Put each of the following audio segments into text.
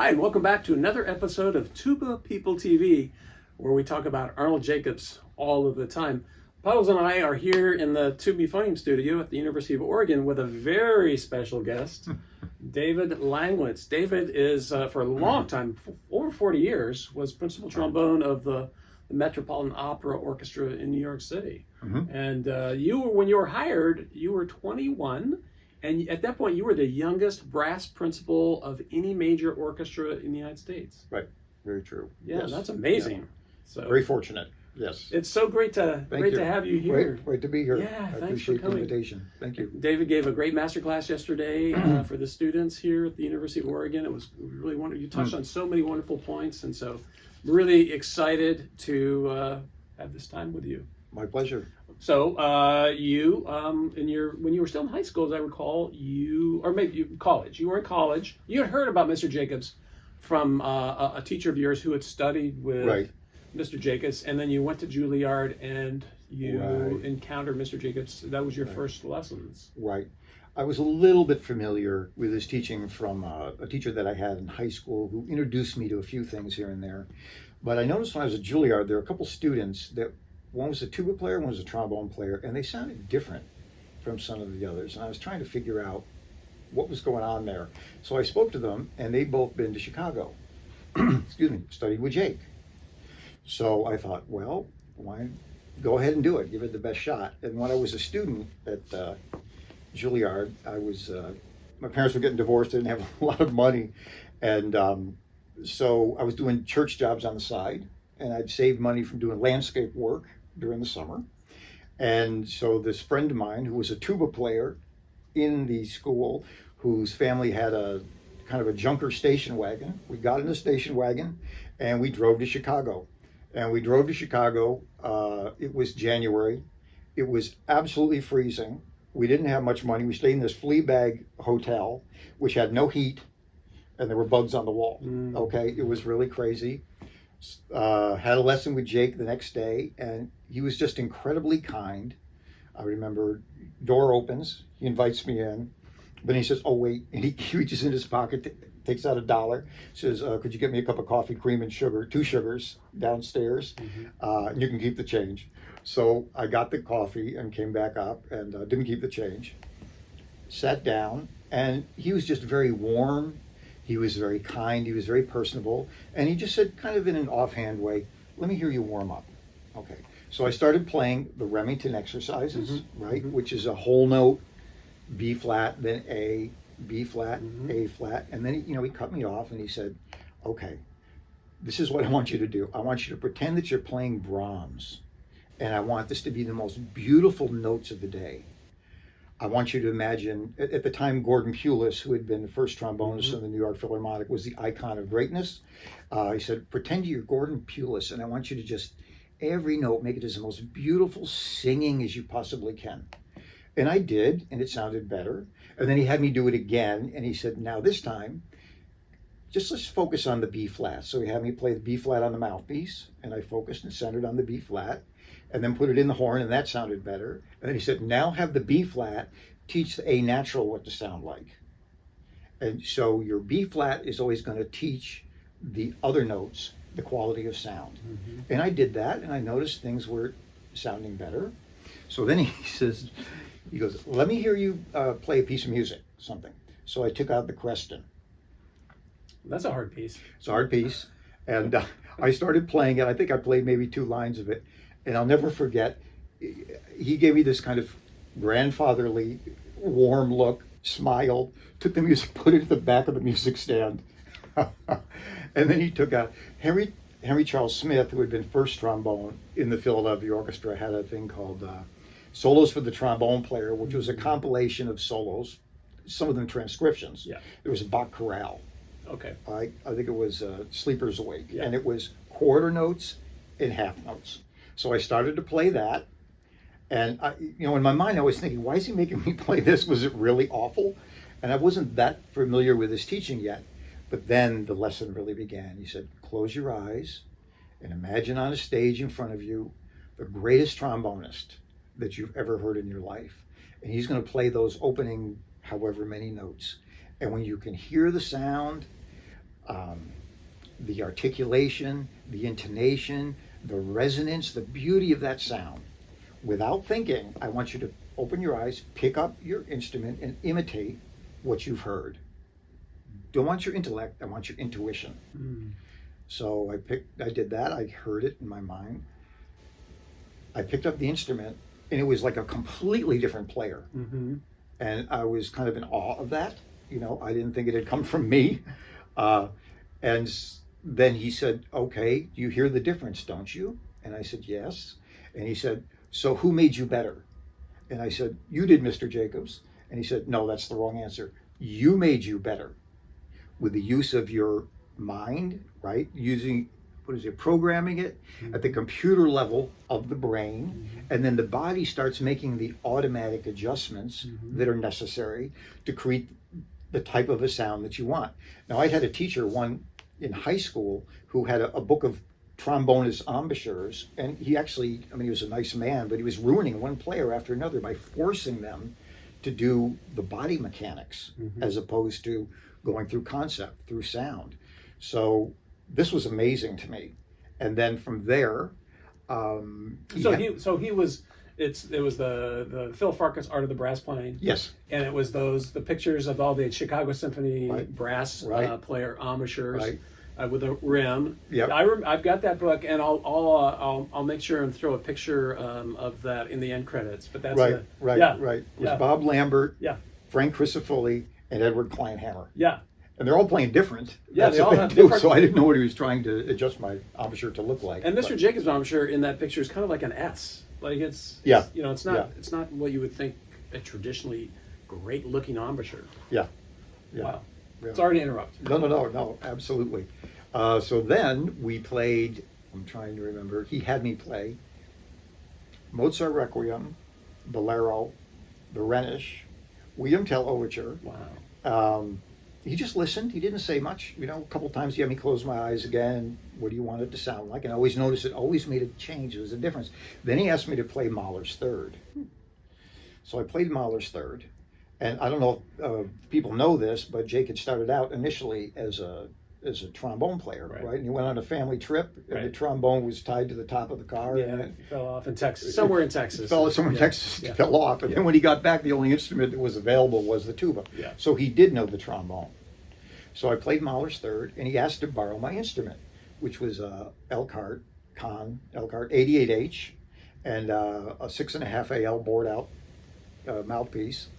Hi, and welcome back to another episode of Tuba People TV, where we talk about Arnold Jacobs all of the time. Puddles and I are here in the Tuba studio at the University of Oregon with a very special guest, David Langlitz. David is, for a long time, over 40 years, was principal trombone of the Metropolitan Opera Orchestra in New York City. And when you were hired, you were 21. And at that point, you were the youngest brass principal of any major orchestra in the United States. Right. Very true. Yeah, yes. That's amazing. Yeah. So very fortunate. Yes. It's so great to have you here. Great to be here. Yeah, I thanks for appreciate the coming. invitation. Thank you. David gave a great masterclass yesterday for the students here at the University of Oregon. It was really wonderful. You touched on so many wonderful points, and so I'm really excited to have this time with you. My pleasure. So when you were still in high school, as I recall, college. You were in college. You had heard about Mr. Jacobs from a teacher of yours who had studied with Mr. Jacobs, and then you went to Juilliard and you encountered Mr. Jacobs. That was your first lessons. Right. I was a little bit familiar with his teaching from a teacher that I had in high school who introduced me to a few things here and there. But I noticed when I was at Juilliard, there were a couple students that one was a tuba player, one was a trombone player, and they sounded different from some of the others. And I was trying to figure out what was going on there. So I spoke to them, and they'd both been to Chicago. Studied with Jake. So I thought, well, why go ahead and do it, give it the best shot. And when I was a student at Juilliard, my parents were getting divorced, didn't have a lot of money. And so I was doing church jobs on the side, and I'd saved money from doing landscape work during the summer. And so this friend of mine who was a tuba player in the school, whose family had a kind of a junker station wagon, we got in the station wagon and we drove to Chicago. And we drove to Chicago. It was January. It was absolutely freezing. We didn't have much money. We stayed in this flea bag hotel, which had no heat, and there were bugs on the wall. Okay, it was really crazy. Had a lesson with Jake the next day, and he was just incredibly kind. I remember, door opens, he invites me in, then he says, oh wait, and he reaches in his pocket, takes out $1, says, could you get me a cup of coffee, cream and sugar, 2 sugars downstairs, and you can keep the change. So I got the coffee and came back up and didn't keep the change. Sat down, and he was just very warm. He was very kind, he was very personable, and he just said, kind of in an offhand way, let me hear you warm up. Okay, so I started playing the Remington exercises, which is a whole note, B flat, then A, B flat, A flat, and then he cut me off and he said, okay, this is what I want you to do. I want you to pretend that you're playing Brahms, and I want this to be the most beautiful notes of the day. I want you to imagine, at the time, Gordon Pulis, who had been the first trombonist in the New York Philharmonic, was the icon of greatness. He said, pretend you're Gordon Pulis, and I want you to just, every note, make it as the most beautiful singing as you possibly can. And I did, and it sounded better. And then he had me do it again, and he said, now this time, just let's focus on the B flat. So he had me play the B flat on the mouthpiece, and I focused and centered on the B flat, and then put it in the horn, and that sounded better. And then he said, now have the B flat teach the A natural what to sound like. And so your B flat is always going to teach the other notes the quality of sound. And I did that, and I noticed things were sounding better. So then he goes, let me hear you play a piece of music, something. So I took out the Creston. That's a hard piece. It's a hard piece. And I started playing it. I think I played maybe 2 lines of it. And I'll never forget, he gave me this kind of grandfatherly, warm look, smiled, took the music, put it at the back of the music stand. And then he took out Henry Charles Smith, who had been first trombone in the Philadelphia Orchestra, had a thing called Solos for the Trombone Player, which was a compilation of solos, some of them transcriptions. There was a Bach chorale. Okay. I think it was Sleepers Awake. And it was quarter notes and half notes. So I started to play that, and in my mind I was thinking, why is he making me play this? Was it really awful? And I wasn't that familiar with his teaching yet. But then the lesson really began. He said, close your eyes and imagine on a stage in front of you the greatest trombonist that you've ever heard in your life. And he's going to play those opening however many notes. And when you can hear the sound, the articulation, the intonation, the resonance, the beauty of that sound. Without thinking, I want you to open your eyes, pick up your instrument, and imitate what you've heard. Don't want your intellect, I want your intuition. So I did that, I heard it in my mind. I picked up the instrument, and it was like a completely different player. And I was kind of in awe of that. You know, I didn't think it had come from me. And then he said, okay, you hear the difference, don't you? And I said, yes. And he said, so who made you better? And I said, you did, Mr. Jacobs. And he said, no, that's the wrong answer. You made you better with the use of your mind, right? Using, programming it at the computer level of the brain. And then the body starts making the automatic adjustments that are necessary to create the type of a sound that you want. Now, I had a teacher, one in high school, who had a book of trombonist embouchures, and he actually, he was a nice man, but he was ruining one player after another by forcing them to do the body mechanics as opposed to going through concept, through sound. So this was amazing to me. And then from there, it was the Phil Farkas Art of the Brass Playing. Yes. And it was the pictures of all the Chicago Symphony brass player embouchures with a rim. Yeah. I've got that book, and I'll make sure and throw a picture of that in the end credits. But that's right. It was Bob Lambert, Frank Crisafulli, and Edward Kleinhammer. Yeah. And they're all playing different. Yeah, that's they the all thing have too. different. So I didn't know what he was trying to adjust my embouchure to look like. And Mr. Jacobs' embouchure in that picture is kind of like an S. Like it's not what you would think a traditionally great looking embouchure. Yeah. Wow. Sorry to interrupt. No, absolutely. So then we played, I'm trying to remember, he had me play Mozart Requiem, Bolero, the Rhenish, William Tell Overture. Wow. He just listened. He didn't say much. A couple times he had me close my eyes again. What do you want it to sound like? And I always noticed it always made a change. There was a difference. Then he asked me to play Mahler's Third. So I played Mahler's Third. And I don't know if people know this, but Jake had started out initially as a trombone player, right? And he went on a family trip, and the trombone was tied to the top of the car. Yeah, and it fell off in Texas. Somewhere in Texas. Somewhere in Texas. It fell off. And then when he got back, the only instrument that was available was the tuba. Yeah. So he did know the trombone. So I played Mahler's Third, and he asked to borrow my instrument, which was a Elkhart 88H, and a 6.5 AL bored out mouthpiece.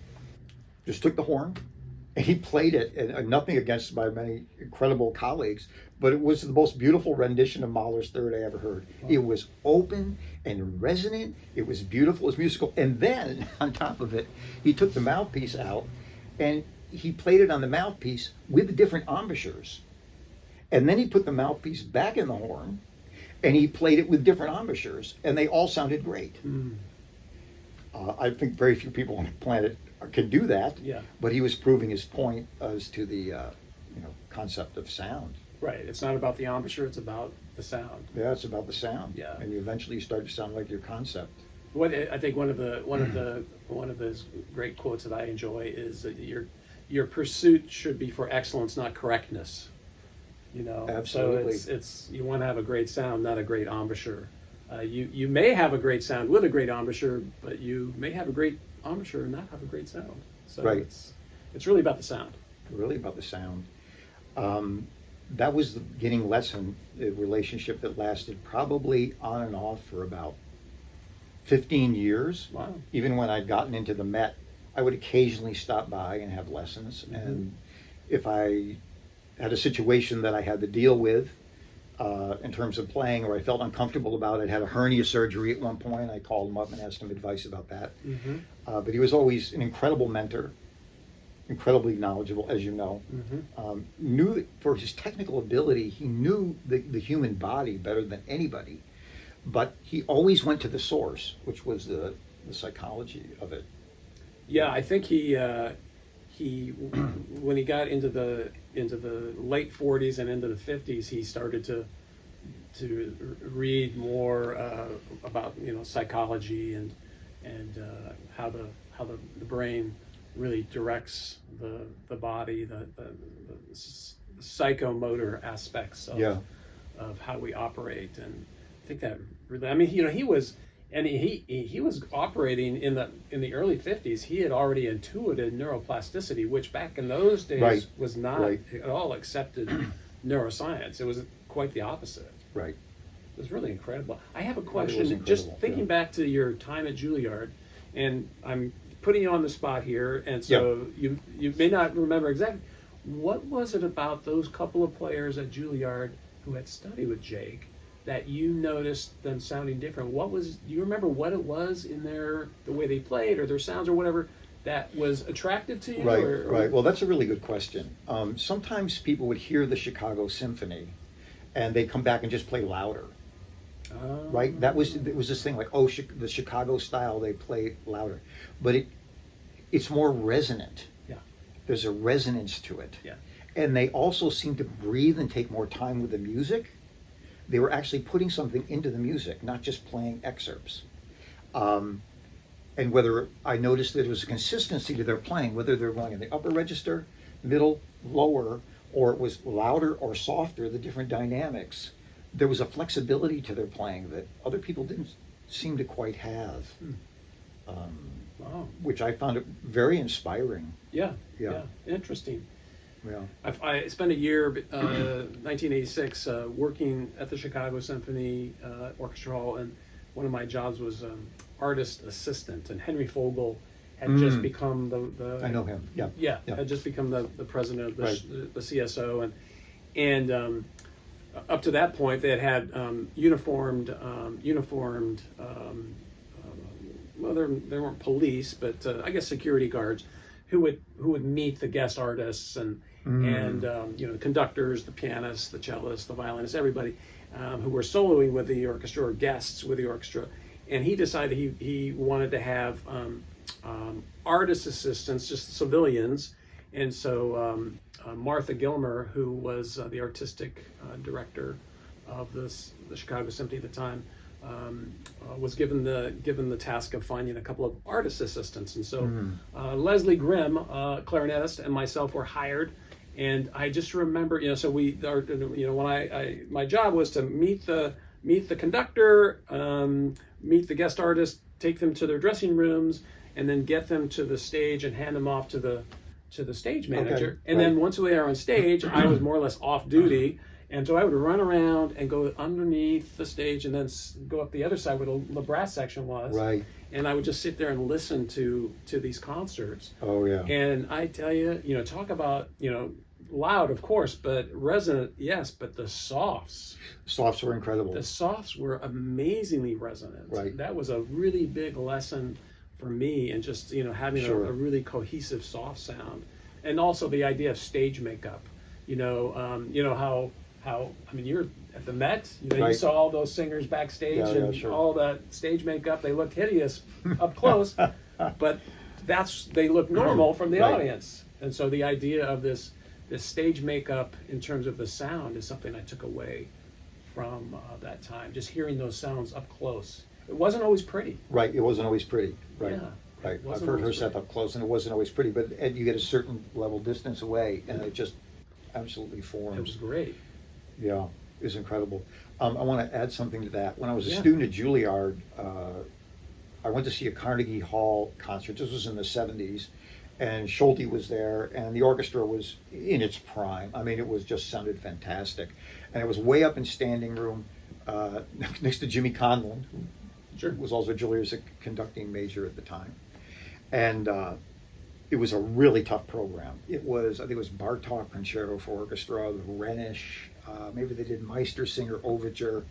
Just took the horn, and he played it, and nothing against my many incredible colleagues, but it was the most beautiful rendition of Mahler's Third I ever heard. Wow. It was open and resonant. It was beautiful. It was musical. And then, on top of it, he took the mouthpiece out, and he played it on the mouthpiece with different embouchures. And then he put the mouthpiece back in the horn, and he played it with different embouchures, and they all sounded great. I think very few people on the planet can do that. Yeah. But he was proving his point as to the concept of sound. Right. It's not about the embouchure. It's about the sound. Yeah, it's about the sound. Yeah. And you eventually start to sound like your concept. I think one of those great quotes that I enjoy is that your pursuit should be for excellence, not correctness. Absolutely. So it's you want to have a great sound, not a great embouchure. You may have a great sound with a great emboucure, but you may have a great embouchure and not have a great sound. So it's really about the sound. Really about the sound. That was the beginning lesson, a relationship that lasted probably on and off for about 15 years. Wow. Even when I'd gotten into the Met, I would occasionally stop by and have lessons. And if I had a situation that I had to deal with in terms of playing, or I felt uncomfortable about it, had a hernia surgery at one point, I called him up and asked him advice about that. But he was always an incredible mentor, incredibly knowledgeable, as you know. Knew that for his technical ability, he knew the human body better than anybody. But he always went to the source, which was the psychology of it. Yeah, I think he when he got into the late 40s and into the 50s, he started to read more about psychology and how the brain really directs the body, psychomotor aspects of, Yeah. of how we operate. And I think that really, I mean, you know, he was operating in the early 50s. He had already intuited neuroplasticity, which back in those days Right. was not Right. at all accepted neuroscience. It was quite the opposite. Right. It was really incredible. I have a It was question, incredible, just thinking yeah. back to your time at Juilliard, and I'm putting you on the spot here, and so you may not remember exactly. What was it about those couple of players at Juilliard who had studied with Jake that you noticed them sounding different? Do you remember what it was in the way they played or their sounds or whatever that was attractive to you? Right, or- right. Well, that's a really good question. Sometimes people would hear the Chicago Symphony, and they'd come back and just play louder. Right? It was this thing like, oh, the Chicago style, they play louder, but it's more resonant. Yeah. There's a resonance to it. Yeah. And they also seem to breathe and take more time with the music. They were actually putting something into the music, not just playing excerpts. And whether I noticed that there was a consistency to their playing, whether they're going in the upper register, middle, lower, or it was louder or softer, the different dynamics. There was a flexibility to their playing that other people didn't seem to quite have, Wow. which I found it very inspiring. Yeah. Yeah. Interesting. Yeah. I spent a year, 1986, working at the Chicago Symphony Orchestra Hall, and one of my jobs was artist assistant. And Henry Fogel had just become the I know him. Yeah. yeah, Yeah. had just become the president of the, Right. the CSO, and up to that point they had uniformed. Well, they weren't police, but I guess security guards who would meet the guest artists and you know, conductors, the pianists, the cellists, the violinists, everybody who were soloing with the orchestra or guests with the orchestra. And he decided he wanted to have artist assistants, just civilians. And so Martha Gilmer, who was the artistic director of the Chicago Symphony at the time, was given the task of finding a couple of artist assistants. And so Leslie Grimm, clarinetist, and myself were hired. And I just remember, you know, so when my job was to meet the conductor, meet the guest artist, take them to their dressing rooms, and then get them to the stage and hand them off to the stage manager. Okay, and then once they are on stage, I was more or less off duty. And so I would run around and go underneath the stage and then go up the other side where the brass section was. Right. And I would just sit there and listen to these concerts. Oh, yeah. And I tell you, you know, talk about, you know, loud, of course, but resonant, yes, but the softs. Softs were incredible. The softs were amazingly resonant. Right. That was a really big lesson for me, and just, you know, having Sure. a really cohesive soft sound. And also the idea of stage makeup. You know how I mean, you're at the Met, you know, you Right. saw all those singers backstage and sure. all that stage makeup. They looked hideous up close, but they look normal from the Right. audience. And so the idea of this stage makeup in terms of the sound is something I took away from that time. Just hearing those sounds up close. It wasn't always pretty. Right. It wasn't always pretty. Right. Yeah. Right. I've Wasn't heard her always set pretty. up close, and it wasn't always pretty. But you get a certain level distance away, and it just absolutely forms. It was great. Yeah, it was incredible. I want to add something to that. When I was a Yeah. student at Juilliard, I went to see a Carnegie Hall concert. This was in the 70s, and Schulte was there, and the orchestra was in its prime. I mean, it was just sounded fantastic. And it was way up in standing room next to Jimmy Conlon, Sure. who was also Juilliard's conducting major at the time. And it was a really tough program. I think it was Bartok Concerto for Orchestra, the Rhenish, maybe they did Meistersinger Overture.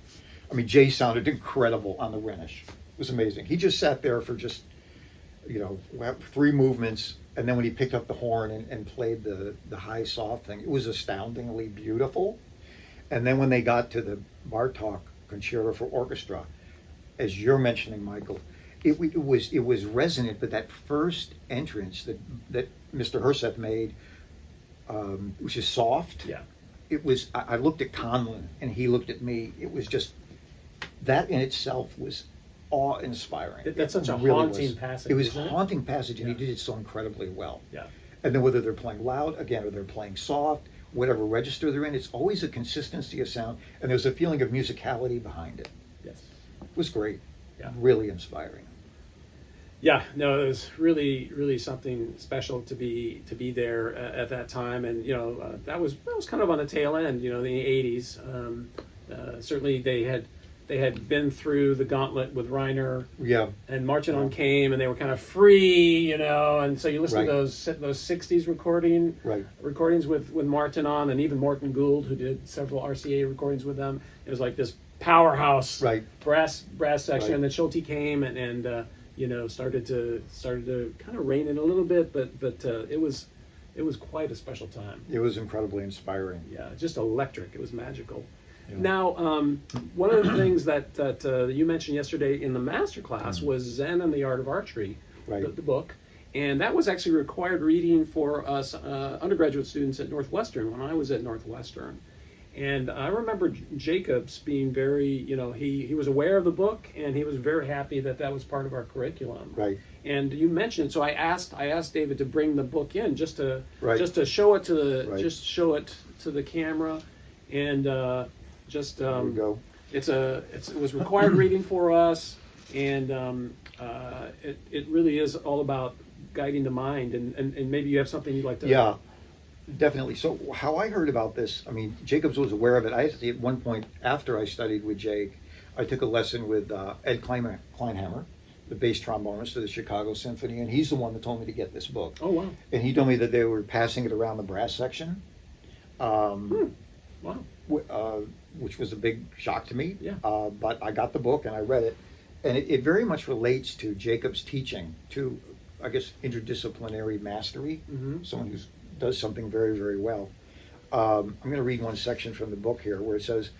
I mean, Jay sounded incredible on the Rhenish. It was amazing. He just sat there for just, you know, 3 movements, and then when he picked up the horn and played the high soft thing, it was astoundingly beautiful. And then when they got to the Bartok Concerto for Orchestra, as you're mentioning, Michael, it was resonant, but that first entrance that Mr. Herseth made, which is soft. Yeah. It was. I looked at Conlon and he looked at me. It was just that in itself was awe-inspiring. That's such a really haunting was. passage. It was isn't haunting passage, and Yeah. he did it so incredibly well. Yeah. And then whether they're playing loud again, or they're playing soft, whatever register they're in. It's always a consistency of sound, and there's a feeling of musicality behind it. Yes. It was great. Yeah. Really inspiring. Yeah, no, it was really, really something special to be there at that time, and that was kind of on the tail end, the '80s. Certainly, they had been through the gauntlet with Reiner, Yeah. and Marching On came, and they were kind of free, and so you listen Right. to those '60s recordings with Martin on, and even Morton Gould, who did several RCA recordings with them. It was like this powerhouse Right. brass section, Right. and then Schulte came and started to kind of rein in a little bit, but it was quite a special time. It was incredibly inspiring. Yeah, just electric. It was magical. Yeah. Now, one of the things that you mentioned yesterday in the master class was Zen and the Art of Archery, Right. the book, and that was actually required reading for us undergraduate students at Northwestern when I was at Northwestern. And I remember Jacobs being very, he was aware of the book, and he was very happy that was part of our curriculum. Right. And you mentioned, so I asked David to bring the book in just to Right. show it to the Right. just show it to the camera, and There we go. it was required reading for us, and it really is all about guiding the mind, and maybe you have something you'd like to. Yeah, definitely. So how I heard about this, I mean, Jacobs was aware of it. I actually, at one point, after I studied with Jake, I took a lesson with Ed Kleinhammer, the bass trombonist of the Chicago Symphony, and he's the one that told me to get this book. Oh, wow. And he told me that they were passing it around the brass section. Wow. Which was a big shock to me. Yeah. But I got the book and I read it, and it very much relates to Jacobs' teaching, to, I guess, interdisciplinary mastery, someone who does something very, very well. I'm going to read one section from the book here where it says,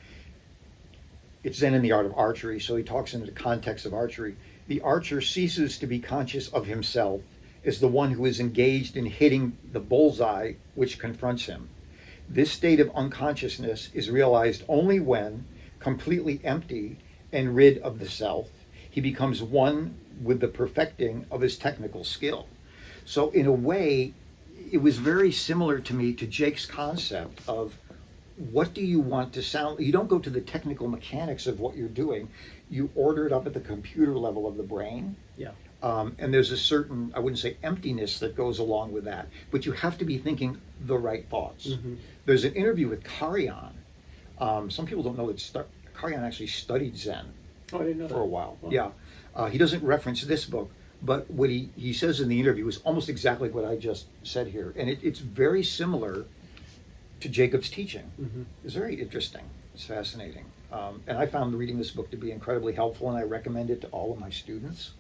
it's Zen in the Art of Archery, so he talks in the context of archery. The archer ceases to be conscious of himself as the one who is engaged in hitting the bullseye which confronts him. This state of unconsciousness is realized only when, completely empty and rid of the self, he becomes one with the perfecting of his technical skill. So in a way, it was very similar to me to Jake's concept of what do you want to sound. You don't go to the technical mechanics of what you're doing. You order it up at the computer level of the brain. Yeah. And there's a certain, I wouldn't say emptiness that goes along with that, but you have to be thinking the right thoughts. There's an interview with Karajan. Some people don't know that Karajan actually studied Zen Oh, I didn't know for that. a while. Wow. Yeah. He doesn't reference this book, but what he says in the interview is almost exactly what I just said here. And it's very similar to Jacobs' teaching. It's very interesting. It's fascinating. And I found reading this book to be incredibly helpful, and I recommend it to all of my students.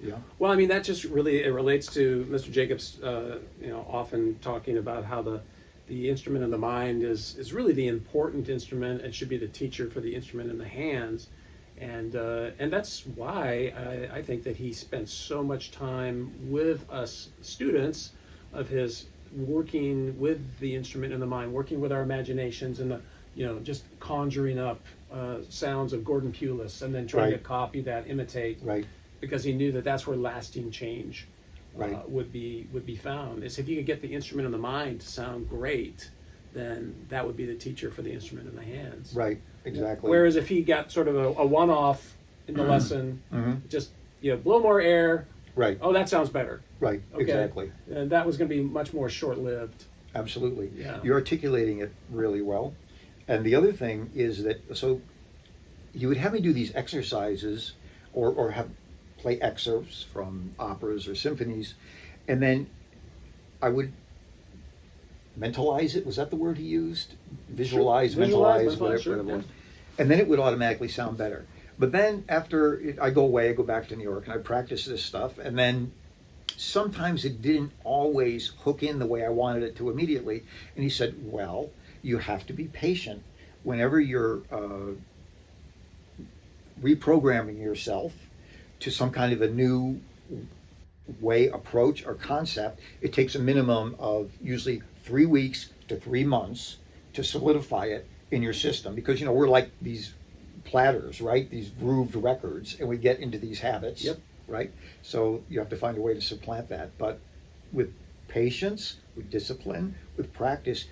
Yeah. Well, I mean, that just really, it relates to Mr. Jacobs, often talking about how the instrument in the mind is really the important instrument and should be the teacher for the instrument in the hands. And that's why I think that he spent so much time with us students of his, working with the instrument in the mind, working with our imaginations, and just conjuring up sounds of Gordon Pulis, and then trying to copy that, imitate, because he knew that that's where lasting change would be found. Is if you could get the instrument in the mind to sound great, then that would be the teacher for the instrument in the hands. Right. Exactly. Whereas if he got sort of a one-off in the lesson, just blow more air. Right. Oh, that sounds better. Right. Okay. Exactly. And that was going to be much more short-lived. Absolutely. Yeah. You're articulating it really well. And the other thing is that, so you would have me do these exercises or have play excerpts from operas or symphonies, and then I would mentalize it. Was that the word he used? Visualize, Sure. mentalize, Sure, whatever it was. yeah. And then it would automatically sound better. But then after I go away, I go back to New York and I practice this stuff, and then sometimes it didn't always hook in the way I wanted it to immediately. And he said, well, you have to be patient whenever you're reprogramming yourself to some kind of a new way, approach, or concept. It takes a minimum of usually 3 weeks to 3 months to solidify it in your system, because we're like these platters, right? These grooved records, and we get into these habits, right? So you have to find a way to supplant that. But with patience, with discipline, with practice,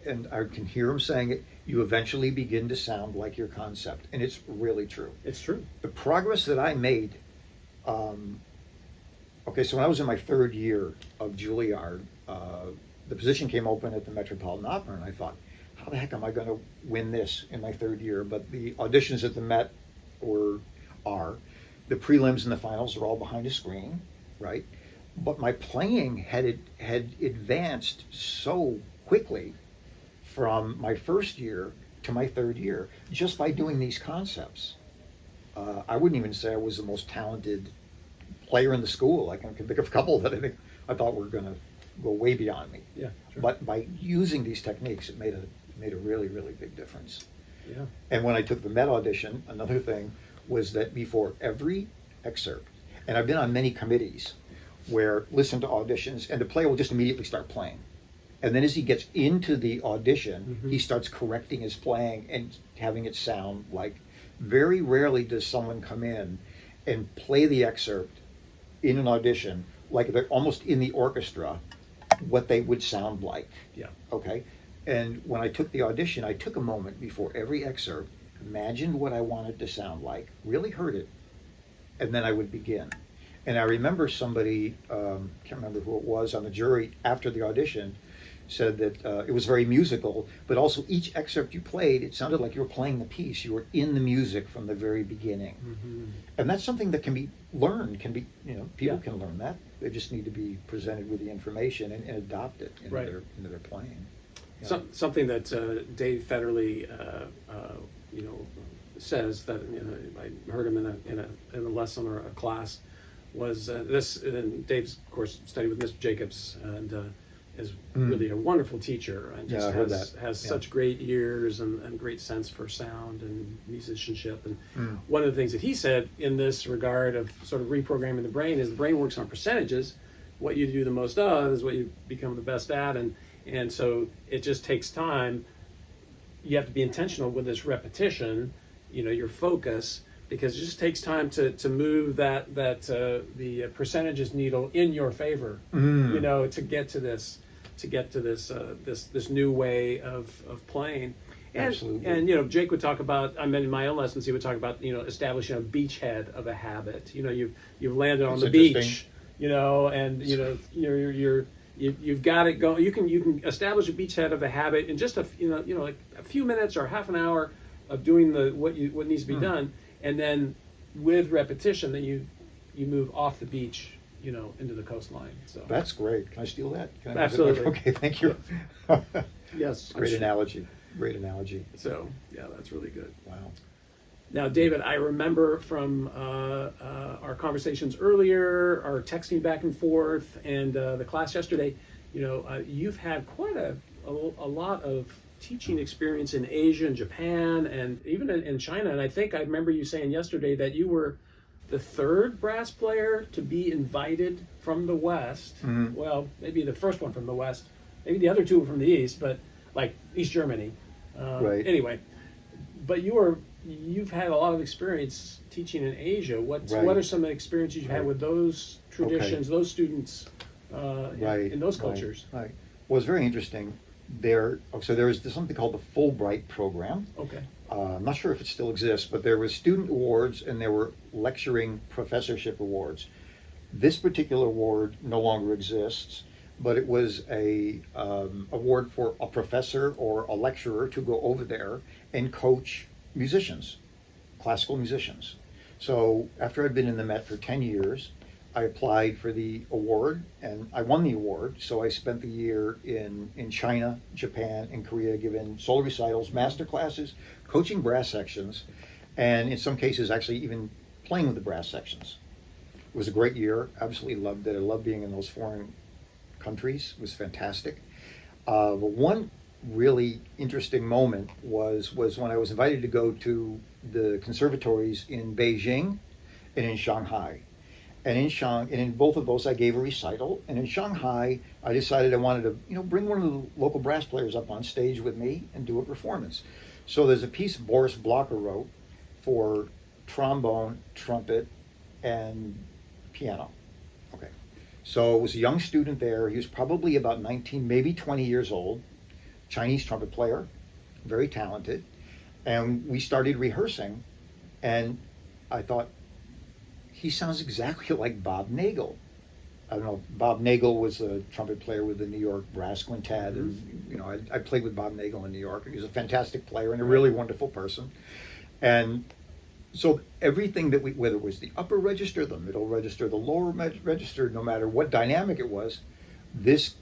and I can hear him saying it, you eventually begin to sound like your concept. And it's really true. It's true. The progress that I made, okay, so when I was in my third year of Juilliard, the position came open at the Metropolitan Opera, and I thought, how the heck am I going to win this in my third year? But the auditions at the Met the prelims and the finals are all behind a screen, right? But my playing had advanced so quickly from my first year to my third year just by doing these concepts. I wouldn't even say I was the most talented player in the school. I can think of a couple that I thought were going to go way beyond me. Yeah, sure. But by using these techniques, it made a really, really big difference. Yeah. And when I took the Met audition, another thing was that before every excerpt, and I've been on many committees where listen to auditions, and the player will just immediately start playing. And then as he gets into the audition, he starts correcting his playing and having it sound like. Very rarely does someone come in and play the excerpt in an audition like they're almost in the orchestra, what they would sound like. Yeah. Okay? And when I took the audition, I took a moment before every excerpt, imagined what I wanted to sound like, really heard it, and then I would begin. And I remember somebody, can't remember who it was, on the jury after the audition said that it was very musical, but also each excerpt you played, it sounded like you were playing the piece. You were in the music from the very beginning. And that's something that can be learned, people can learn that. They just need to be presented with the information and adopt it into their playing. Yeah. Something that Dave Fedderly, says that I heard him in a lesson or a class was this. And Dave's, of course, studied with Mr. Jacobs and is really a wonderful teacher and just has such great ears and great sense for sound and musicianship. And one of the things that he said in this regard of sort of reprogramming the brain is the brain works on percentages. What you do the most of is what you become the best at, and so it just takes time. You have to be intentional with this repetition, your focus, because it just takes time to move the percentages needle in your favor, to get to this new way of playing. And, Absolutely. And Jake would talk about, I mean, in my own lessons, he would talk about establishing a beachhead of a habit. You've landed on the beach, and you've got it going. You can establish a beachhead of a habit in just a few minutes or half an hour of doing what needs to be done, and then with repetition, then you move off the beach, into the coastline. So that's great. Can I steal that? Absolutely. Okay, thank you. Yes. Great analogy. Great analogy. So yeah, that's really good. Wow. Now, David, I remember from our conversations earlier, our texting back and forth, and the class yesterday. You've had quite a lot of teaching experience in Asia and Japan, and even in China. And I think I remember you saying yesterday that you were the third brass player to be invited from the West. Well, maybe the first one from the West. Maybe the other two were from the East, but like East Germany. Right. Anyway, but you've had a lot of experience teaching in Asia. What are some of the experiences you've had with those traditions, those students in those cultures? Right. Well, it's very interesting. There's something called the Fulbright program. Okay. I'm not sure if it still exists, but there were student awards and there were lecturing professorship awards. This particular award no longer exists, but it was a award for a professor or a lecturer to go over there and coach musicians, classical musicians. So after I'd been in the Met for 10 years, I applied for the award and I won the award. So I spent the year in China, Japan, and Korea giving solo recitals, master classes, coaching brass sections, and in some cases actually even playing with the brass sections. It was a great year. Absolutely loved it. I loved being in those foreign countries. It was fantastic. But one really interesting moment was when I was invited to go to the conservatories in Beijing and in Shanghai. And in both of those, I gave a recital. And in Shanghai, I decided I wanted to, bring one of the local brass players up on stage with me and do a performance. So there's a piece Boris Blocher wrote for trombone, trumpet, and piano. Okay. So it was a young student there. He was probably about 19, maybe 20 years old, Chinese trumpet player, very talented. And we started rehearsing, and I thought, he sounds exactly like Bob Nagel. I don't know, Bob Nagel was a trumpet player with the New York Brass Quintet, and you know, I played with Bob Nagel in New York. He was a fantastic player and a really wonderful person. And so everything that whether it was the upper register, the middle register, the lower register, no matter what dynamic it was, this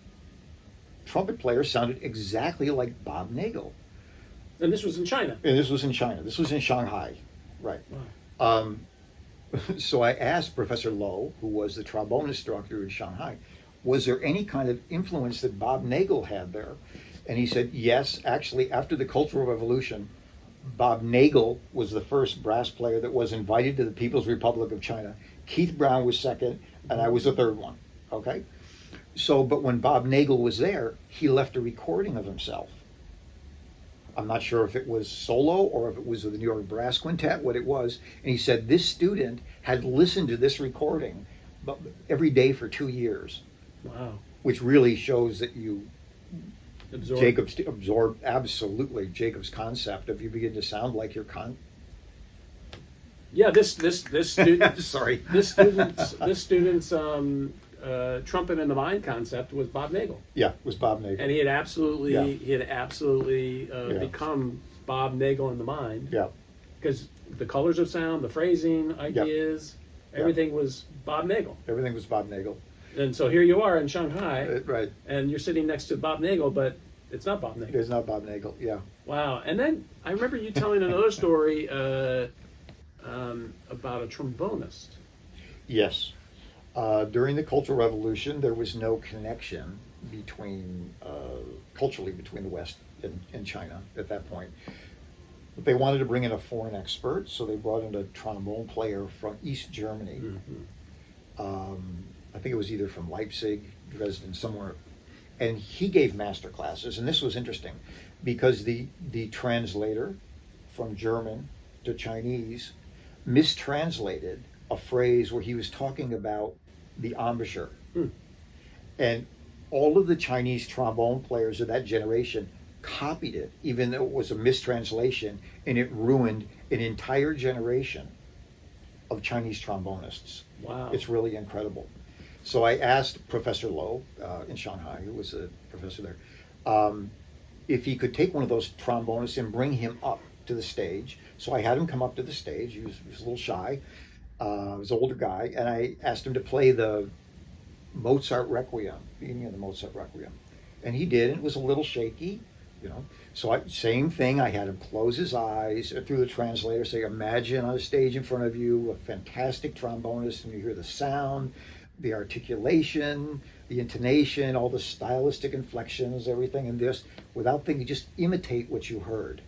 trumpet player sounded exactly like Bob Nagel. And this was in China. And this was in China. This was in Shanghai, right? Wow. So I asked Professor Lowe, who was the trombone instructor in Shanghai, was there any kind of influence that Bob Nagel had there? And he said, yes, actually, after the Cultural Revolution, Bob Nagel was the first brass player that was invited to the People's Republic of China. Keith Brown was second, and I was the third one, okay? So, but when Bob Nagel was there, he left a recording of himself. I'm not sure if it was solo or if it was with the New York Brass Quintet, what it was. And he said this student had listened to this recording every day for 2 years. Wow. Which really shows that you absorb absolutely Jacobs' concept of you begin to sound like your Yeah, this student sorry. This student's trumpet in the mind concept was Bob Nagel. Yeah, it was Bob Nagel. And he had absolutely become Bob Nagel in the mind. Yeah. Because the colors of sound, the phrasing, ideas, everything was Bob Nagel. Everything was Bob Nagel. And so here you are in Shanghai, right? And you're sitting next to Bob Nagel, but it's not Bob Nagel. It's not Bob Nagel. Yeah. Wow. And then I remember you telling another story about a trombonist. Yes. During the Cultural Revolution, there was no connection culturally between the West and China at that point. But they wanted to bring in a foreign expert, so they brought in a trombone player from East Germany. I think it was either from Leipzig, Dresden, somewhere. And he gave master classes, and this was interesting because the translator from German to Chinese mistranslated a phrase where he was talking about the embouchure. And all of the Chinese trombone players of that generation copied it, even though it was a mistranslation, and it ruined an entire generation of Chinese trombonists. Wow. It's really incredible. So I asked Professor Lowe in Shanghai, who was a professor there, if he could take one of those trombonists and bring him up to the stage. So I had him come up to the stage. He was a little shy. He was an older guy, and I asked him to play the Mozart Requiem, beginning of the Mozart Requiem. And he did. It was a little shaky, you know. So same thing, I had him close his eyes through the translator, say, imagine on a stage in front of you a fantastic trombonist, and you hear the sound, the articulation, the intonation, all the stylistic inflections, everything in this, without thinking, just imitate what you heard.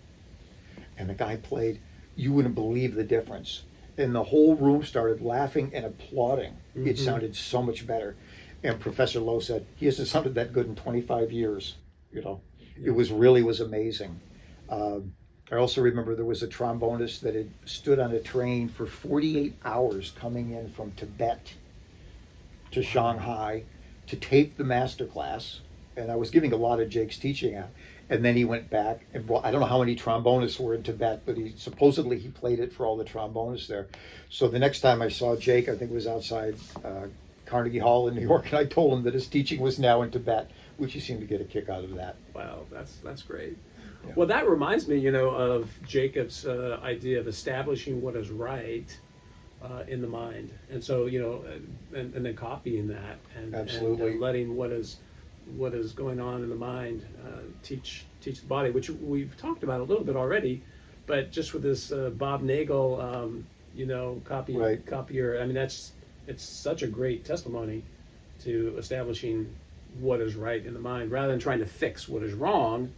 And the guy played, you wouldn't believe the difference. And the whole room started laughing and applauding. It sounded so much better. And Professor Lowe said, he hasn't sounded that good in 25 years, you know. It was amazing. I also remember there was a trombonist that had stood on a train for 48 hours coming in from Tibet to Shanghai to take the master class. And I was giving a lot of Jake's teaching out. And then he went back and brought, I don't know how many trombonists were in Tibet, but he played it for all the trombonists there. So the next time I saw Jake, I think it was outside Carnegie Hall in New York, and I told him that his teaching was now in Tibet, which he seemed to get a kick out of that. Wow, that's great. Yeah. Well, that reminds me, you know, of Jacobs' idea of establishing what is right in the mind, and so, you know, and then copying that, and absolutely, and letting what is going on in the mind teach the body, which we've talked about a little bit already, but just with this Bob Nagel, you know, copier. I mean, it's such a great testimony to establishing what is right in the mind, rather than trying to fix what is wrong.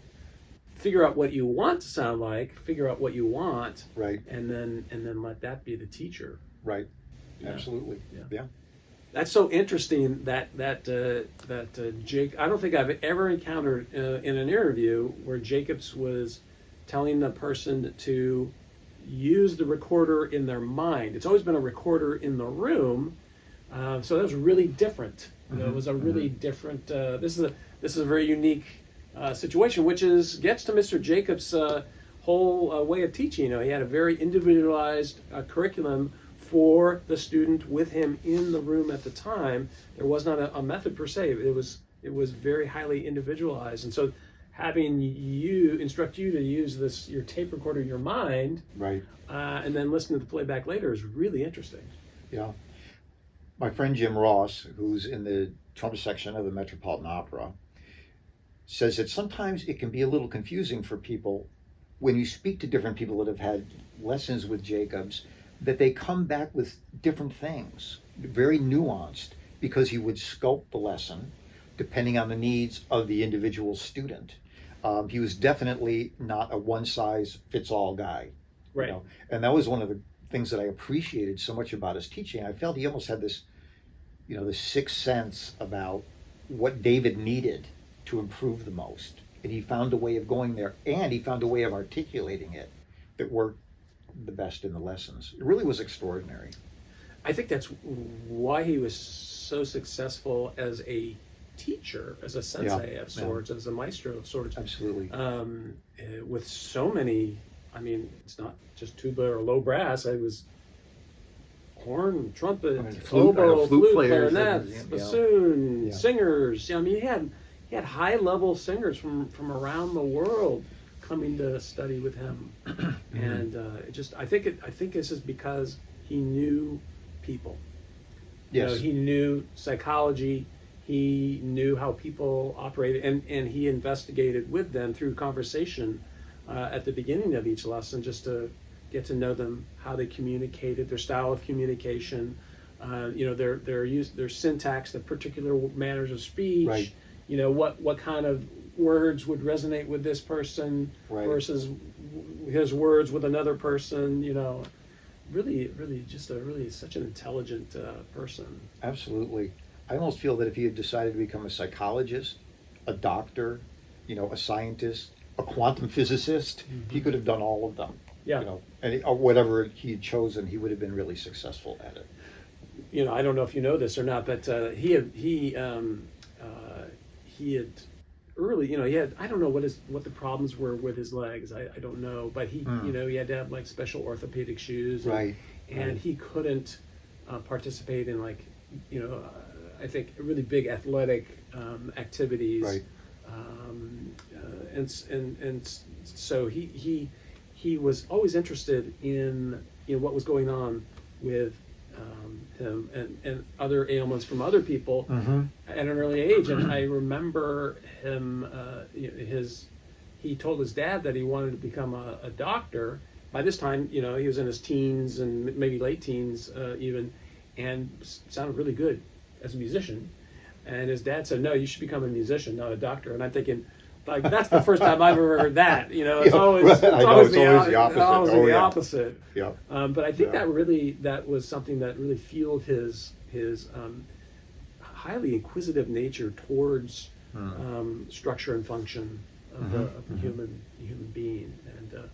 Figure out what you want to sound like. Figure out what you want, right, and then let that be the teacher. Right. Yeah. Absolutely. Yeah. That's so interesting that Jake. I don't think I've ever encountered in an interview where Jacobs was telling the person to use the recorder in their mind. It's always been a recorder in the room, So that was really different. It was a really different. This is a very unique situation, which gets to Mr. Jacobs' whole way of teaching. He had a very individualized curriculum for the student with him in the room at the time. There was not a method per se. It was very highly individualized, and so having you instruct you to use your tape recorder in your mind, right, and then listen to the playback later is really interesting. Yeah. My friend Jim Ross, who's in the trumpet section of the Metropolitan Opera, says that sometimes it can be a little confusing for people when you speak to different people that have had lessons with Jacobs, that they come back with different things, very nuanced, because he would sculpt the lesson depending on the needs of the individual student. He was definitely not a one-size-fits-all guy. Right. And that was one of the things that I appreciated so much about his teaching. I felt he almost had this, this sixth sense about what David needed to improve the most. And he found a way of going there, and he found a way of articulating it that worked the best in the lessons. It really was extraordinary. I think that's why he was so successful as a teacher, as a sensei of sorts, as a maestro of sorts. Absolutely. With so many, it's not just tuba or low brass. It was horn, trumpet, oboe, flute, clarinet, bassoon, singers. He had high-level singers from around the world coming to study with him, and I think this is because he knew people. Yes. He knew psychology. He knew how people operated, and he investigated with them through conversation at the beginning of each lesson, just to get to know them, how they communicated, their style of communication, their syntax, their particular manners of speech. Right. What kind of words would resonate with this person versus his words with another person. Really such an intelligent person. Absolutely. I almost feel that if he had decided to become a psychologist, a doctor, a scientist, a quantum physicist, he could have done all of them. Yeah. Or whatever he had chosen, he would have been really successful at it. I don't know if you know this or not, but he had early, he had, I don't know what the problems were with his legs. I don't know, but he had to have like special orthopedic shoes, and he couldn't participate in I think really big athletic activities, right. And so he was always interested in what was going on with him and other ailments from other people at an early age. And I remember him, he told his dad that he wanted to become a doctor. By this time, he was in his teens and maybe late teens even, and sounded really good as a musician. And his dad said, "No, you should become a musician, not a doctor." And I'm thinking, that's the first time I've ever heard that. It's always the opposite. Yeah. But I think that was something that really fueled his highly inquisitive nature towards structure and function of the human being. And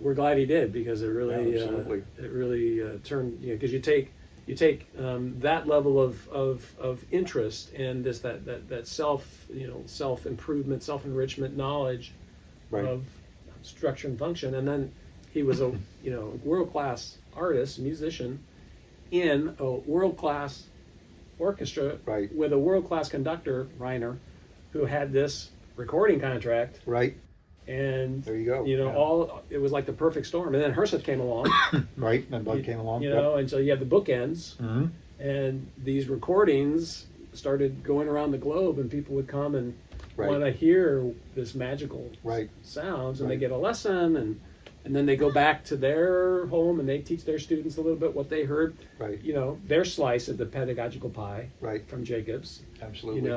we're glad he did, because it really turned, because you take that level of interest and that self improvement, self enrichment knowledge of structure and function, and then he was a world class artist, musician in a world class orchestra with a world class conductor, Reiner, who had this recording contract. Right. And there you go. It was like the perfect storm. And then Herseth came along. Right, and Bud came along. And so you had the bookends, and these recordings started going around the globe, and people would come and want to hear this magical sounds, and they get a lesson, and then they go back to their home and they teach their students a little bit what they heard. Right. Their slice of the pedagogical pie. From Jacobs. Absolutely.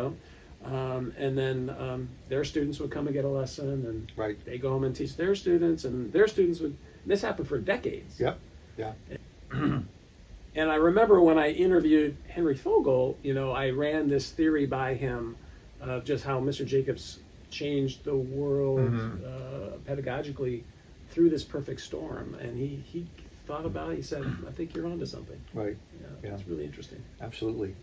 And then their students would come and get a lesson, and they go home and teach their students, and their students would. This happened for decades. Yep. Yeah. And I remember when I interviewed Henry Fogel, I ran this theory by him of just how Mr. Jacobs changed the world pedagogically through this perfect storm, and he thought about it, he said, I think you're onto something. Right. Yeah, it's really interesting. Absolutely.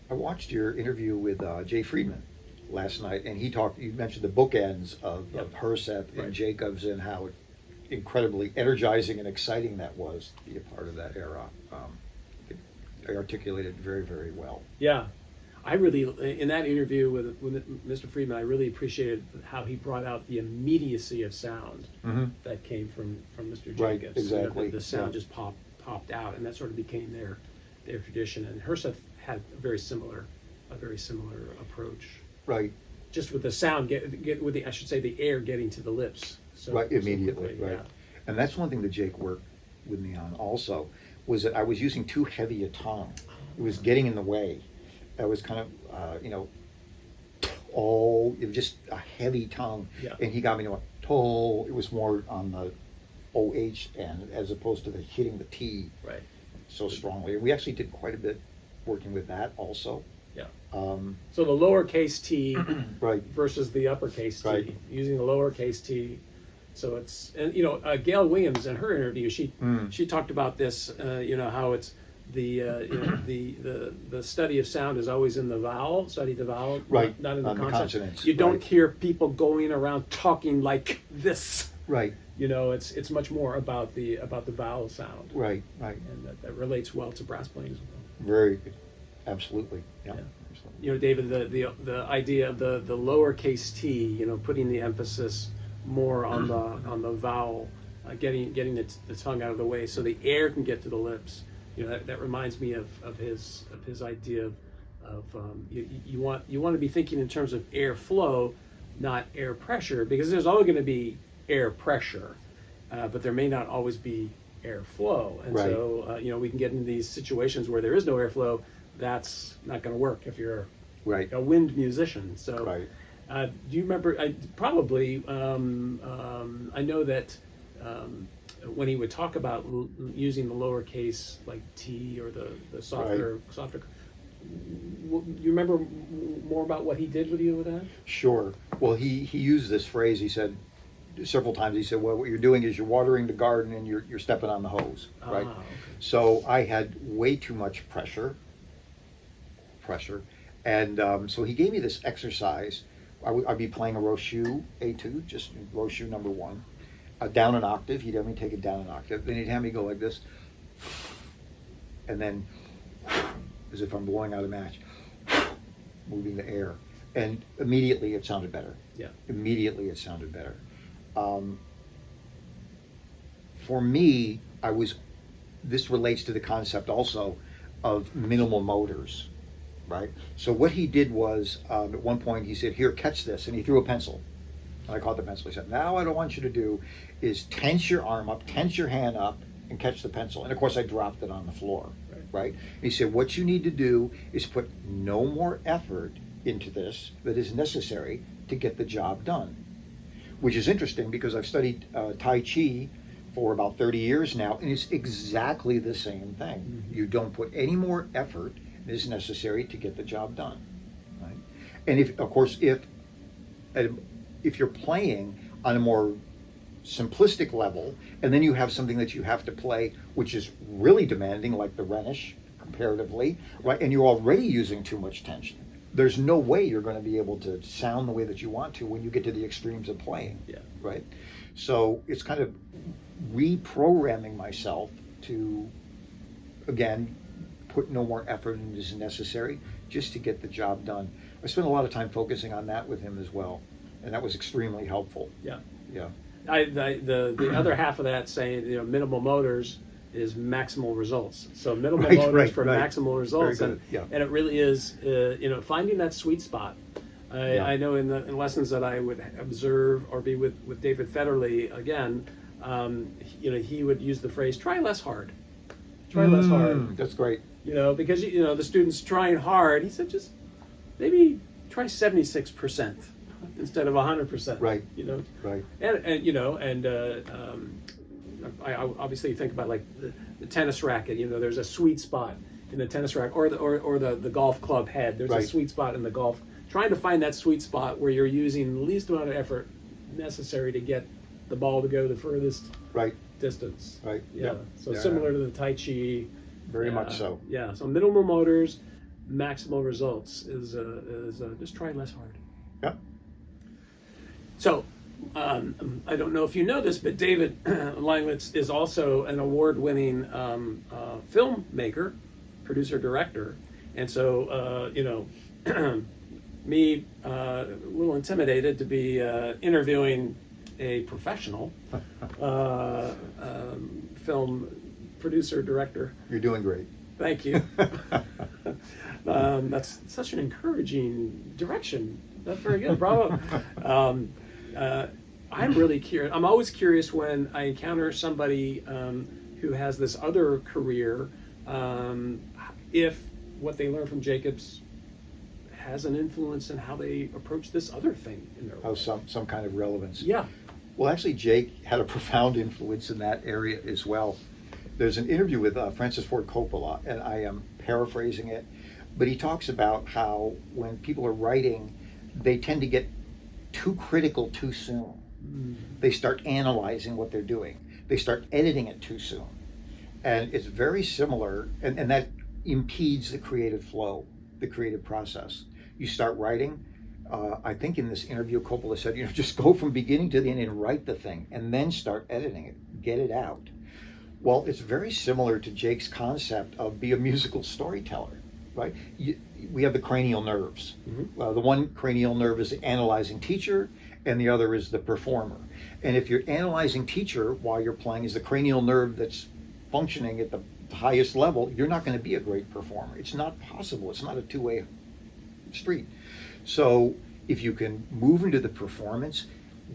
I watched your interview with Jay Friedman last night, and you mentioned the bookends of Herseth and Jacobs and how incredibly energizing and exciting that was to be a part of that era. I articulated very, very well. Yeah. I really, in that interview with Mr. Friedman, I really appreciated how he brought out the immediacy of sound that came from Mr. Jacobs. Right, exactly. The sound just popped out, and that sort of became their tradition. And Herseth had a very similar approach. Right. Just with the sound, the air getting to the lips. So, right, immediately, so right. Yeah. And that's one thing that Jake worked with me on also, was that I was using too heavy a tongue. It was getting in the way. I was kind of, it was just a heavy tongue. Yeah. And he got me to toll. It was more on the OH end as opposed to the hitting the T Right. so strongly. We actually did quite a bit working with that also. Yeah. So the lowercase t right. versus the uppercase t, right. using the lowercase t. So it's, and Gail Williams in her interview, she talked about this, how it's the study of sound is always in the vowel, study the vowel, right. not in the consonants. You don't hear people going around talking like this. Right. It's much more about the vowel sound. Right, right. And that relates well to brass playing as well. Very good. Absolutely. Yeah. Absolutely. David, the idea of the lowercase t, putting the emphasis more on the vowel, getting the tongue out of the way so the air can get to the lips. That reminds me of his idea of you want to be thinking in terms of air flow, not air pressure, because there's always going to be air pressure, but there may not always be air flow, and right. so we can get into these situations where there is no airflow. That's not going to work if you're right. a wind musician. So, right. Do you remember? I know that when he would talk about using the lowercase like t or the softer, you remember more about what he did with you with that? Sure. Well, he used this phrase. He said several times. He said, "Well, what you're doing is you're watering the garden and you're stepping on the hose." Right. Okay. So I had way too much pressure, and so he gave me this exercise. I'd be playing a Rochut A2, just Rochut number 1, down an octave. He'd have me take it down an octave. Then he'd have me go like this, and then as if I'm blowing out a match, moving the air, and immediately it sounded better. Yeah. Immediately it sounded better. For me, this relates to the concept also of minimal motors. Right. So what he did was, at one point he said, "Here, catch this," and he threw a pencil. And I caught the pencil. He said, "Now what I want you to do is tense your arm up, tense your hand up, and catch the pencil." And of course I dropped it on the floor. Right. And he said, "What you need to do is put no more effort into this that is necessary to get the job done." Which is interesting because I've studied Tai Chi for about 30 years now, and it's exactly the same thing. Mm-hmm. You don't put any more effort is necessary to get the job done, right? And if you're playing on a more simplistic level, and then you have something that you have to play which is really demanding, like the Rhenish comparatively, right? And you're already using too much tension. There's no way you're going to be able to sound the way that you want to when you get to the extremes of playing, right? So it's kind of reprogramming myself to, again, put no more effort in as necessary just to get the job done. I spent a lot of time focusing on that with him as well, and that was extremely helpful. Yeah. The other half of that saying minimal motors is maximal results. So minimal motors for maximal results, and it really is finding that sweet spot. I know in lessons that I would observe or be with David Fedderly again, he would use the phrase "try less hard." Try less hard. That's great. Because the student's trying hard. He said, just maybe try 76% instead of 100%. Right. Right. And I obviously think about like the tennis racket. There's a sweet spot in the tennis racket, or the golf club head. There's a sweet spot in the golf. Trying to find that sweet spot where you're using the least amount of effort necessary to get the ball to go the furthest. Right. distance. Right. Yeah. Yep. So Yeah. similar to the Tai Chi. Very Yeah. much so. Yeah. So minimal motors, maximal results is just try less hard. Yep. So, I don't know if you know this, but David Langlitz is also an award-winning filmmaker, producer, director, and so me a little intimidated to be interviewing a professional film producer director. You're doing great. Thank you. That's such an encouraging direction. That's very good. Bravo. I'm really curious. I'm always curious when I encounter somebody who has this other career, if what they learn from Jacobs has an influence in how they approach this other thing in their life. Some kind of relevance. Yeah. Well, actually, Jake had a profound influence in that area as well. There's an interview with Francis Ford Coppola, and I am paraphrasing it, but he talks about how when people are writing, they tend to get too critical too soon. They start analyzing what they're doing. They start editing it too soon. And it's very similar, and that impedes the creative flow, the creative process. You start writing, I think in this interview, Coppola said, just go from beginning to the end and write the thing, and then start editing it, get it out. Well, it's very similar to Jake's concept of be a musical storyteller, right? We have the cranial nerves. The one cranial nerve is the analyzing teacher, and the other is the performer. And if your analyzing teacher, while you're playing, is the cranial nerve that's functioning at the highest level, you're not going to be a great performer. It's not possible. It's not a two-way street. So if you can move into the performance,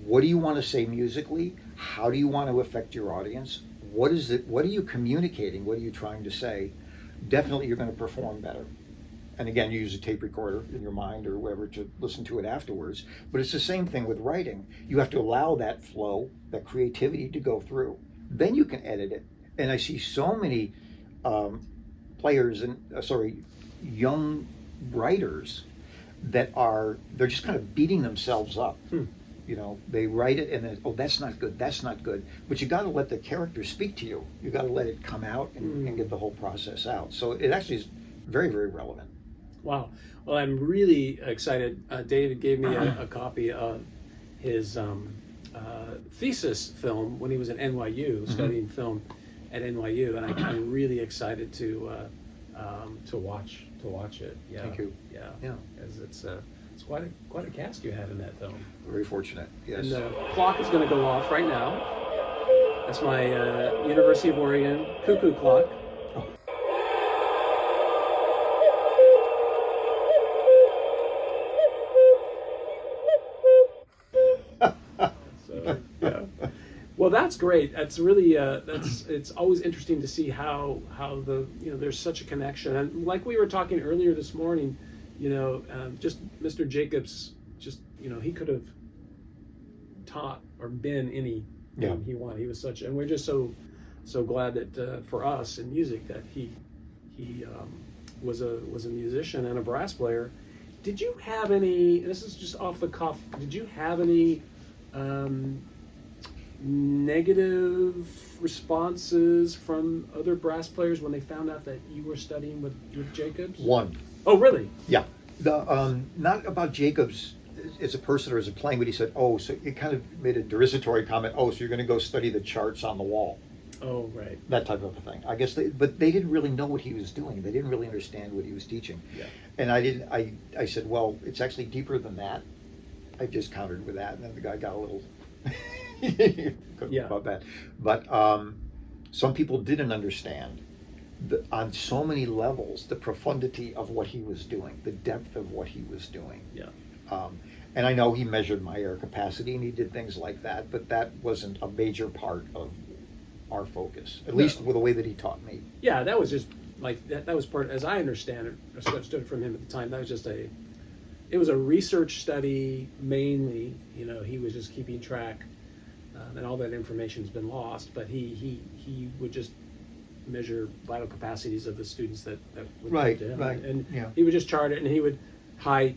what do you want to say musically? How do you want to affect your audience? What is it? What are you communicating? What are you trying to say? Definitely you're going to perform better. And again, you use a tape recorder in your mind or wherever to listen to it afterwards. But it's the same thing with writing. You have to allow that flow, that creativity to go through. Then you can edit it. And I see so many players and young writers that they're just kind of beating themselves up. They write it and then, that's not good, that's not good. But you got to let the character speak to you. You got to let it come out and get the whole process out. So it actually is very, very relevant. Wow. Well, I'm really excited. David gave me a copy of his thesis film when he was at NYU, studying film at NYU, and I'm really excited to watch it. Yeah. Thank you. Yeah. Because it's quite a cast you had in that film. Very fortunate. Yes. And the clock is going to go off right now. That's my University of Oregon cuckoo clock. Well, that's great. That's really it's always interesting to see how there's such a connection. And like we were talking earlier this morning, just Mr. Jacobs, he could have taught or been any he wanted. He was and we're just so glad that for us in music that he was a musician and a brass player. Did you have any? This is just off the cuff. Did you have any negative responses from other brass players when they found out that you were studying with Jacobs? One. Oh, really? Yeah. Not about Jacobs as a person or as a playing, but he said, so it kind of made a derogatory comment. So you're going to go study the charts on the wall. Oh, right. That type of a thing. I guess but they didn't really know what he was doing. They didn't really understand what he was teaching. Yeah. And I said, well, it's actually deeper than that. I just countered with that, and then the guy got a little about that. But some people didn't understand on so many levels the profundity of what he was doing, the depth of what he was doing. Yeah. And I know he measured my air capacity and he did things like that, but that wasn't a major part of our focus, at least with the way that he taught me. Yeah, that was just like that was part, as I understood it from him at the time, that was just it was a research study mainly. He was just keeping track, and all that information has been lost, but he would just measure vital capacities of the students that would come to him. And he would just chart it, and he would height,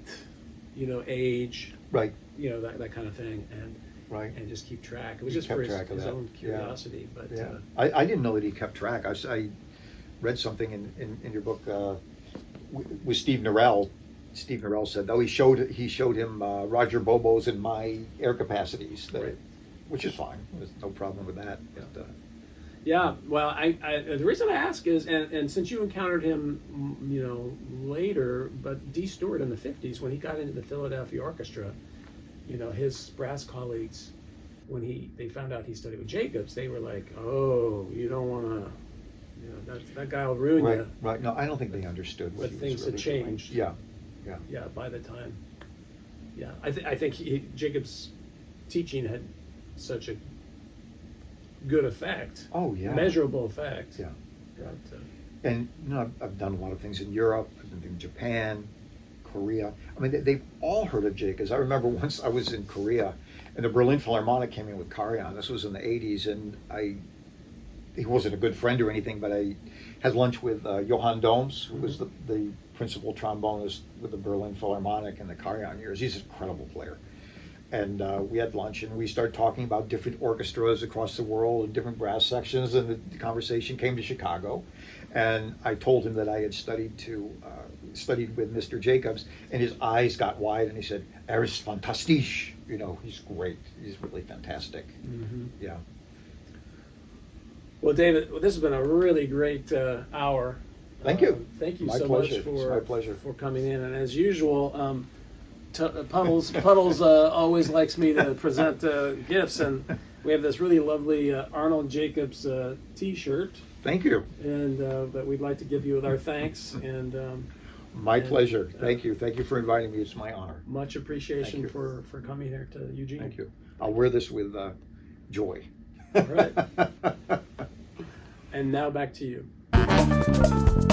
age, right, that kind of thing. Right. and just keep track. It was He just for kept track of his that. own curiosity. But Yeah. I didn't know that he kept track. I read something in your book with Steve Norell. Steve Norell said, he showed him Roger Bobo's and my air capacities, Right. which is fine. There's no problem with that. But, yeah, well, I the reason I ask is, and since you encountered him, later, but D. Stewart in the 50s, when he got into the Philadelphia Orchestra, his brass colleagues, when they found out he studied with Jacobs, they were like, "Oh, you don't want to, that guy will ruin right, you." right. No, I don't think they understood what But he was things had really doing. changed. Yeah. Yeah, by the time. Yeah, I think Jacobs' teaching had such a good effect. Oh yeah. Measurable effect. Yeah. But, And I've done a lot of things in Europe. I've been in Japan, Korea. I mean, they've all heard of Jacobs. I remember once I was in Korea, and the Berlin Philharmonic came in with Karajan. This was in the '80s, and he wasn't a good friend or anything, but I had lunch with Johann Doms, who was the principal trombonist with the Berlin Philharmonic in the Karajan years. He's an incredible player. And we had lunch, and we started talking about different orchestras across the world and different brass sections, and the conversation came to Chicago. And I told him that I had studied with Mr. Jacobs, and his eyes got wide, and he said, "Er ist fantastisch." He's great. He's really fantastic. mm-hmm. Yeah. Well, David, this has been a really great hour. Thank you. Thank you My so pleasure. much It's my pleasure. for coming in. And as usual, Puddles always likes me to present gifts, and we have this really lovely Arnold Jacobs T-shirt. Thank you. And that we'd like to give you with our thanks. And My pleasure. Thank you. Thank you for inviting me. It's my honor. much appreciation Thank for coming here to Eugene. Thank you. I'll wear this with joy. All right. And now back to you.